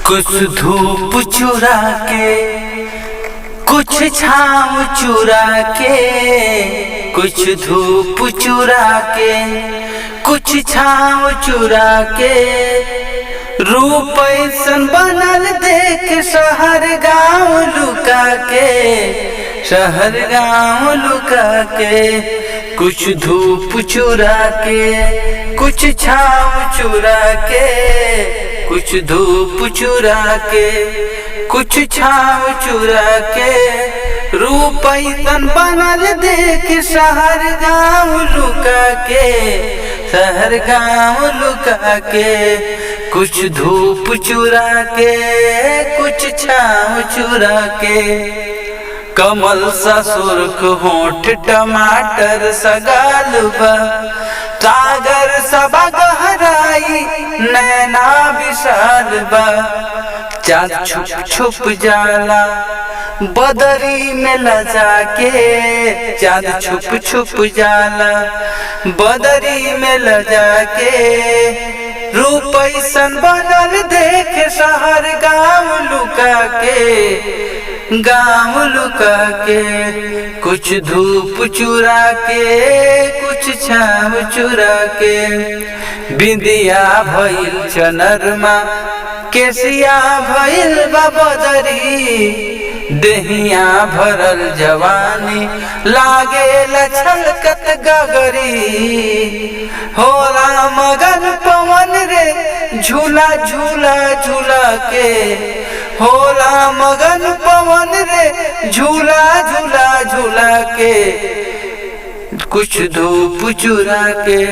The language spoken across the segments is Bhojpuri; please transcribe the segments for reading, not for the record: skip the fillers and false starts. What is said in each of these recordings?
कुछ धूप चुरा के, कुछ छाँव चुरा के, कुछ धूप चुरा के, कुछ छाँव चुरा के, रूप ऐसन बनल देख शहर गाँव लुका के, शहर गाँव लुका के। कुछ धूप चुरा के, कुछ छाँव चुरा के, कुछ धूप चुरा के, कुछ छाँव चुरा के, रूप ऐसन बनल देख शहर गाँव लुका के, शहर गाँव लुका के। कुछ धूप चुरा के, कुछ छाँव चुरा के, कमल सा सुर्ख होठ टमाटर सा गाल बा, सागर सा गहराई नैना विशाल बा। चाँद छुप छुप जाला बदरी में लजा के, चाँद छुप छुप जाला बदरी में लजा के, रूप ऐसन बनल देख शहर गाँव लुका के, गाँव लुका के। कुछ धूप चुरा के, कुछ छाँव चुरा के, बिंदिया भइल चनरमा, केसिया भइल बदरी, देहिया भरल जवानी लागे छलकत गगरी। होला मगन पवन रे झूला झूला झूला के, होला मगन पवन रे झूला झूला झूला के। कुछ धूप चुरा के,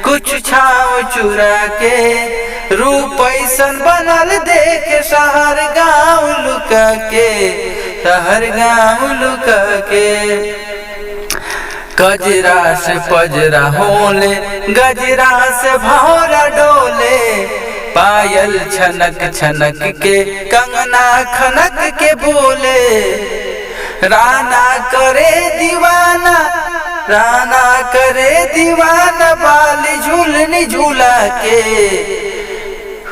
कुछ छाँव चुरा के, रूप ऐसन बनल देख शहर गाँव लुका के, शहर गाँव लुका के। गजरा से पजरा होले, गजरा से भौरा डोले, पायल छनक छनक के, कंगना खनक के बोले। राना करे दीवाना, राना करे दीवाना, बाली झूलनी झूला के,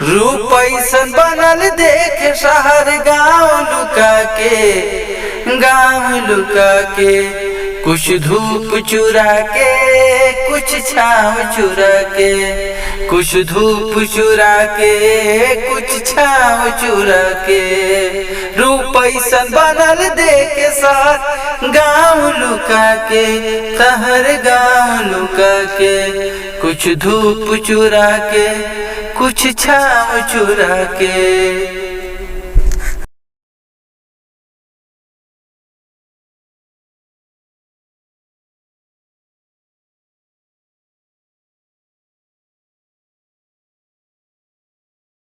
रूप ऐसन बनल देख शहर गाँव लुका के, गाँव लुका के। कुछ धूप चुरा के, कुछ छाँव चुरा के, कुछ धूप चुरा के, कुछ छाँव चुरा के, रूप ऐसन बनल देख शहर गाँव लुका के, शहर गाँव लुका के। कुछ धूप चुरा के, कुछ छाँव चुरा के।